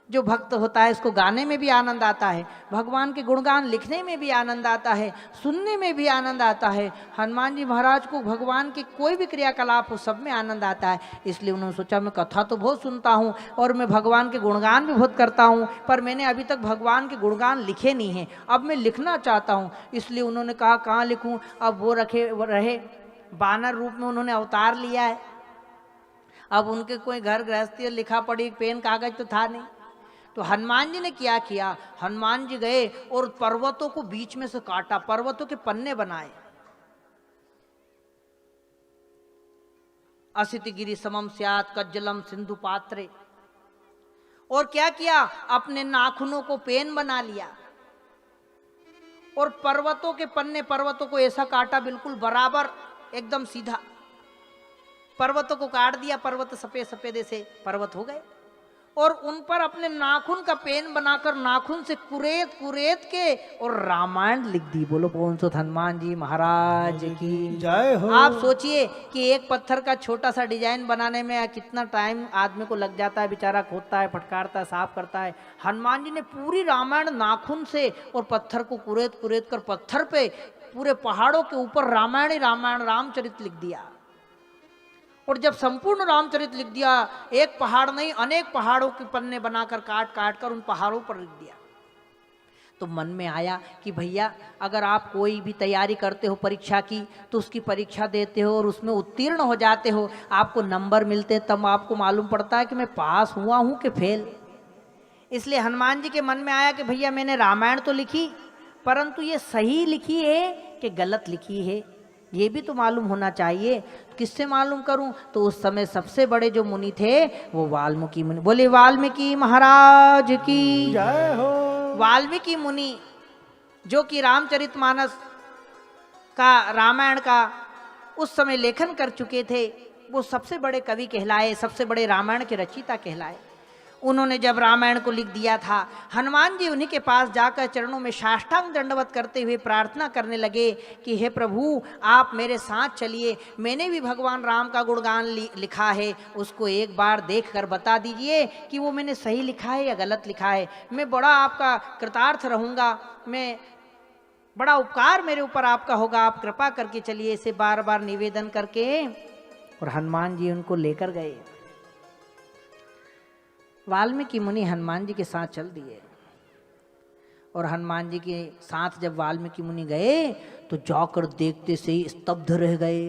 जो भक्त होता है इसको गाने में भी आनंद आता है, भगवान के गुणगान लिखने में भी आनंद आता है, सुनने में भी आनंद आता है। हनुमान जी महाराज को भगवान के कोई भी क्रियाकलाप हो सब में आनंद आता है। इसलिए उन्होंने सोचा मैं कथा तो बहुत सुनता हूँ और मैं भगवान के गुणगान भी बहुत करता हूँ, पर मैंने अभी तक भगवान के गुणगान लिखे नहीं हैं, अब मैं लिखना चाहता हूँ। इसलिए उन्होंने कहा कहाँ लिखूँ। अब वो रहे बानर रूप में उन्होंने अवतार लिया है। अब उनके कोई घर गृहस्थी लिखा पड़ी पेन कागज तो था नहीं, तो हनुमान जी ने क्या किया, हनुमान जी गए और पर्वतों को बीच में से काटा, पर्वतों के पन्ने बनाए। असित गिरि समम स्यात् कज्जलम सिंधु पात्रे। और क्या किया, अपने नाखूनों को पेन बना लिया और पर्वतों के पन्ने, पर्वतों को ऐसा काटा बिल्कुल बराबर एकदम सीधा, पर्वतों को काट दिया, पर्वत सफेद सफेद ऐसे पर्वत हो गए। और उन पर अपने नाखून का पेन बनाकर नाखून से कुरेद कुरेद के और रामायण लिख दी। बोलो कौन सो हनुमान जी महाराज की जय हो। आप सोचिए कि एक पत्थर का छोटा सा डिजाइन बनाने में कितना टाइम आदमी को लग जाता है, बेचारा खोदता है, फटकारता है, साफ करता है। हनुमान जी ने पूरी रामायण नाखून से और पत्थर को कुरेद कुरेद कर पत्थर पे पूरे पहाड़ों के ऊपर रामायण ही रामायण रामचरित लिख दिया। और जब संपूर्ण रामचरित लिख दिया, एक पहाड़ नहीं अनेक पहाड़ों के पन्ने बनाकर काट काट कर उन पहाड़ों पर लिख दिया। तो मन में आया कि भैया अगर आप कोई भी तैयारी करते हो परीक्षा की, तो उसकी परीक्षा देते हो और उसमें उत्तीर्ण हो जाते हो, आपको नंबर मिलते, तब आपको मालूम पड़ता है कि मैं पास हुआ हूं कि फेल। इसलिए हनुमान जी के मन में आया कि भैया मैंने रामायण तो लिखी, परंतु ये सही लिखी है कि गलत लिखी है, ये भी तो मालूम होना चाहिए। किससे मालूम करूं? तो उस समय सबसे बड़े जो मुनि थे वो वाल्मीकि मुनि। बोले वाल्मीकि महाराज की जय हो। वाल्मीकि मुनि जो कि रामचरितमानस का, रामायण का उस समय लेखन कर चुके थे, वो सबसे बड़े कवि कहलाए, सबसे बड़े रामायण के रचयिता कहलाए। उन्होंने जब रामायण को लिख दिया था, हनुमान जी उन्हीं के पास जाकर चरणों में साष्टांग दंडवत करते हुए प्रार्थना करने लगे कि हे प्रभु आप मेरे साथ चलिए, मैंने भी भगवान राम का गुणगान लिखा है, उसको एक बार देख कर बता दीजिए कि वो मैंने सही लिखा है या गलत लिखा है। मैं बड़ा आपका कृतार्थ रहूँगा, मैं बड़ा उपकार मेरे ऊपर आपका होगा, आप कृपा करके चलिए, इसे बार बार निवेदन करके। और हनुमान जी उनको लेकर गए। वाल्मीकि मुनि हनुमान जी के साथ चल दिए और हनुमान जी के साथ जब वाल्मीकि मुनि गए तो जाकर देखते से ही स्तब्ध रह गए।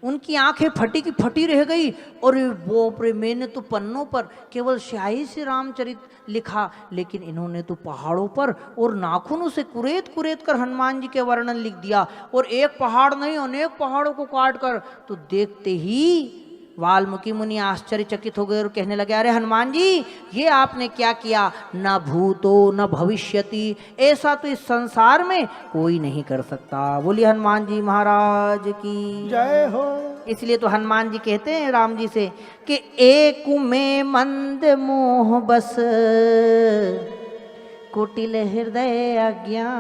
उनकी आंखें फटी की फटी रह गई। और बाप रे, मैंने तो पन्नों पर केवल स्याही से रामचरित लिखा, लेकिन इन्होंने तो पहाड़ों पर और नाखूनों से कुरेद कुरेद कर हनुमान जी के वर्णन लिख दिया। और एक पहाड़ नहीं अनेक पहाड़ों को काट कर। तो देखते ही वाल्मीकि मुनि आश्चर्यचकित हो गए और कहने लगे अरे हनुमान जी ये आपने क्या किया, न भूतो न भविष्यति, ऐसा तो इस संसार में कोई नहीं कर सकता। बोलिए हनुमान जी महाराज की जय हो। इसलिए तो हनुमान जी कहते हैं राम जी से कि एक में मंद मोह बस कुटिल हृदय अज्ञान,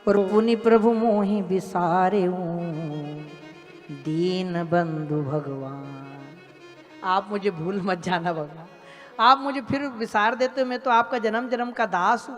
और पुनि प्रभु मोहि बिसारे दीन बंधु भगवान। आप मुझे भूल मत जाना भगवान, आप मुझे फिर विसार देते हो, मैं तो आपका जन्म जन्म का दास हूं।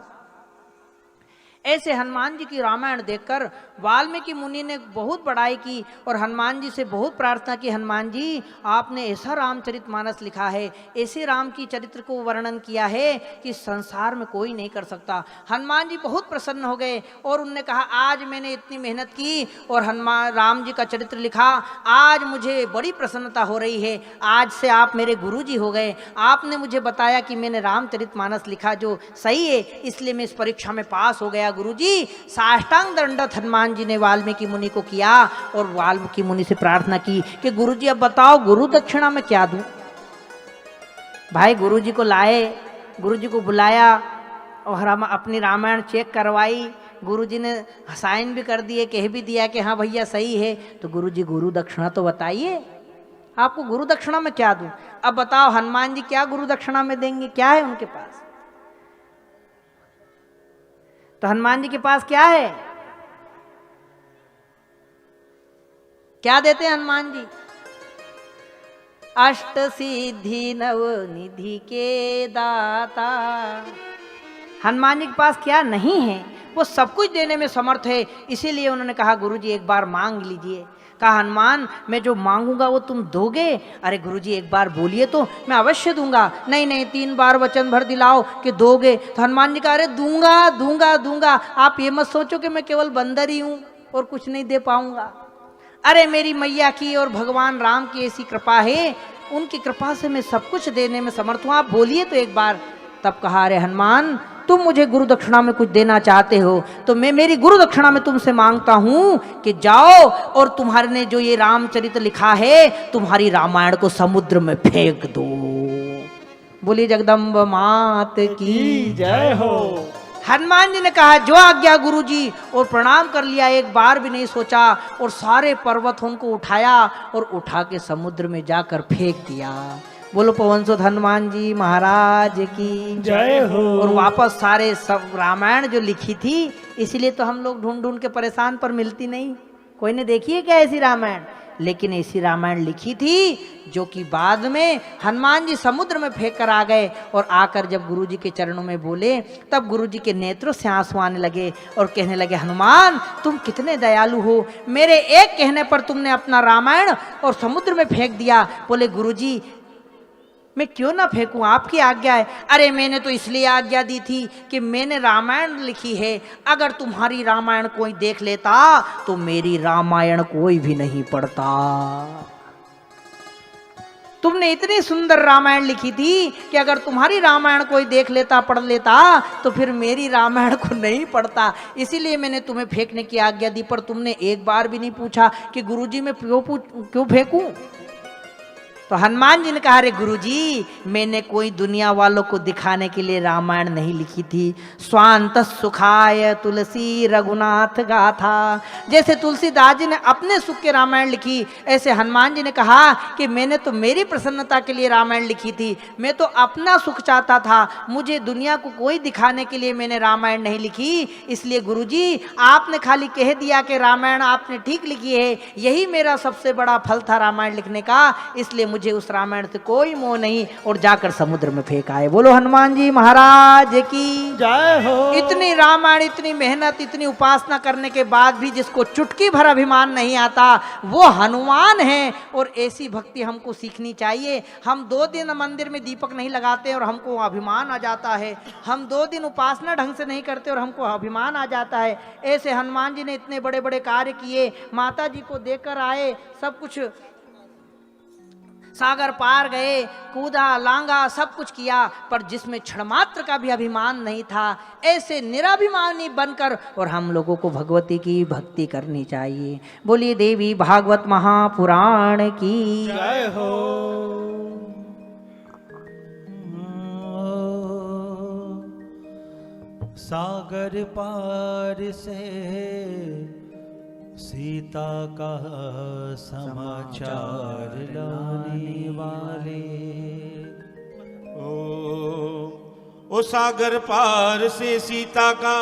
ऐसे हनुमान जी की रामायण देखकर वाल्मीकि मुनि ने बहुत बड़ाई की और हनुमान जी से बहुत प्रार्थना की, हनुमान जी आपने ऐसा रामचरितमानस लिखा है, ऐसे राम की चरित्र को वर्णन किया है कि संसार में कोई नहीं कर सकता। हनुमान जी बहुत प्रसन्न हो गए और उनने कहा आज मैंने इतनी मेहनत की और हनुमान राम जी का चरित्र लिखा, आज मुझे बड़ी प्रसन्नता हो रही है, आज से आप मेरे गुरु जी हो गए। आपने मुझे बताया कि मैंने रामचरितमानस लिखा जो सही है, इसलिए मैं इस परीक्षा में पास हो गया। गुरुजी साष्टांग दंडवत हनुमान जी ने वाल्मीकि मुनि को किया और वाल्मीकि मुनि से प्रार्थना की कि गुरुजी अब बताओ गुरु दक्षिणा में क्या दूं। भाई गुरुजी को लाए, गुरुजी को बुलाया और हम अपनी रामायण चेक करवाई। गुरुजी ने साइन भी कर दिए, कह भी दिया कि हाँ भैया सही है। तो गुरुजी गुरु दक्षिणा तो बताइए, आपको गुरु दक्षिणा में क्या दूं। अब बताओ हनुमान जी क्या गुरु दक्षिणा में देंगे, क्या है उनके पास। तो हनुमान जी के पास क्या है, क्या देते हैं हनुमान जी। अष्ट सिद्धि नव निधि के दाता। हनुमान जी के पास क्या नहीं है, वो सब कुछ देने में समर्थ है। इसीलिए उन्होंने कहा गुरुजी एक बार मांग लीजिए। कहा हनुमान मैं जो मांगूंगा वो तुम दोगे? अरे गुरुजी एक बार बोलिए तो मैं अवश्य दूंगा। नहीं नहीं 3 बार वचन भर दिलाओ कि दोगे। तो हनुमान जी कहा अरे दूंगा दूंगा दूंगा, आप ये मत सोचो कि मैं केवल बंदर ही हूं और कुछ नहीं दे पाऊंगा। अरे मेरी मैया की और भगवान राम की ऐसी कृपा है, उनकी कृपा से मैं सब कुछ देने में समर्थ हूं, आप बोलिए तो एक बार। तब कहा अरे हनुमान तुम मुझे गुरु दक्षिणा में कुछ देना चाहते हो तो मैं मेरी गुरु दक्षिणा में तुमसे मांगता हूं कि जाओ और तुम्हारे ने जो ये रामचरित लिखा है तुम्हारी रामायण को समुद्र में फेंक दो। बोली जगदम्ब मात की जय हो। हनुमान जी ने कहा जो आज्ञा गुरु जी, और प्रणाम कर लिया, एक बार भी नहीं सोचा, और सारे पर्वत उनको उठाया और उठा के समुद्र में जाकर फेंक दिया। बोलो पवन सुत हनुमान जी महाराज की जय हो। और वापस सारे सब रामायण जो लिखी थी, इसलिए तो हम लोग ढूंढ ढूंढ के परेशान, पर मिलती नहीं। कोई ने देखी है क्या ऐसी रामायण? लेकिन ऐसी रामायण लिखी थी जो कि बाद में हनुमान जी समुद्र में फेंक कर आ गए, और आकर जब गुरुजी के चरणों में बोले तब गुरुजी के नेत्रों से आंसू आने लगे और कहने लगे हनुमान तुम कितने दयालु हो, मेरे एक कहने पर तुमने अपना रामायण और समुद्र में फेंक दिया। बोले गुरुजी मैं क्यों ना फेंकूं, आपकी आज्ञा है। अरे मैंने तो इसलिए आज्ञा दी थी कि मैंने रामायण लिखी है, अगर तुम्हारी रामायण कोई देख लेता तो मेरी रामायण कोई भी नहीं पढ़ता। तुमने इतनी सुंदर रामायण लिखी थी कि अगर तुम्हारी रामायण कोई देख लेता पढ़ लेता तो फिर मेरी रामायण को नहीं पढ़ता, इसीलिए मैंने तुम्हें फेंकने की आज्ञा दी। पर तुमने एक बार भी नहीं पूछा कि गुरुजी मैं क्यों फेंकूं। तो हनुमान जी ने कहा अरे गुरुजी मैंने कोई दुनिया वालों को दिखाने के लिए रामायण नहीं लिखी थी। स्वांत सुखाय तुलसी रघुनाथ गाथा, जैसे तुलसीदास जी ने अपने सुख के रामायण लिखी, ऐसे हनुमान जी ने कहा कि मैंने तो मेरी प्रसन्नता के लिए रामायण लिखी थी, मैं तो अपना सुख चाहता था, मुझे दुनिया को कोई दिखाने के लिए मैंने रामायण नहीं लिखी। इसलिए गुरुजी आपने खाली कह दिया कि रामायण आपने ठीक लिखी है, यही मेरा सबसे बड़ा फल था रामायण लिखने का, इसलिए मुझे उस रामायण से कोई मोह नहीं, और जाकर समुद्र में फेंक आए। बोलो हनुमान जी महाराज की जय हो। इतनी रामायण, इतनी मेहनत, इतनी उपासना करने के बाद भी जिसको चुटकी भर अभिमान नहीं आता वो हनुमान है, और ऐसी भक्ति हमको सीखनी चाहिए। हम 2 दिन मंदिर में दीपक नहीं लगाते और हमको अभिमान आ जाता है, हम 2 दिन उपासना ढंग से नहीं करते और हमको अभिमान आ जाता है। ऐसे हनुमान जी ने इतने बड़े बड़े कार्य किए, माता जी को देकर आए, सब कुछ सागर पार गए, कूदा लांगा सब कुछ किया, पर जिसमें क्षणमात्र का भी अभिमान नहीं था, ऐसे निराभिमानी बनकर और हम लोगों को भगवती की भक्ति करनी चाहिए। बोलिए देवी भागवत महापुराण की जय हो। सागर पार से सीता का समाचार लाने वाले, ओ सागर पार से सीता का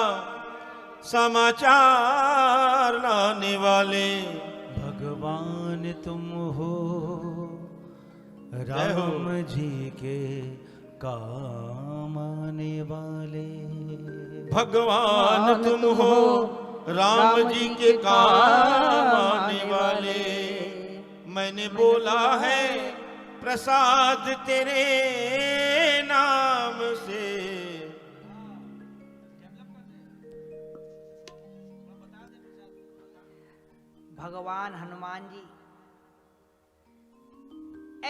समाचार लाने वाले भगवान तुम हो, राम जी के काम आने वाले। भगवान तुम हो, राम जी के काम आने वाले। मैंने बोला है प्रसाद तेरे नाम से, भगवान हनुमान जी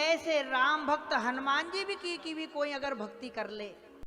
ऐसे राम भक्त हनुमान जी भी की भी कोई अगर भक्ति कर ले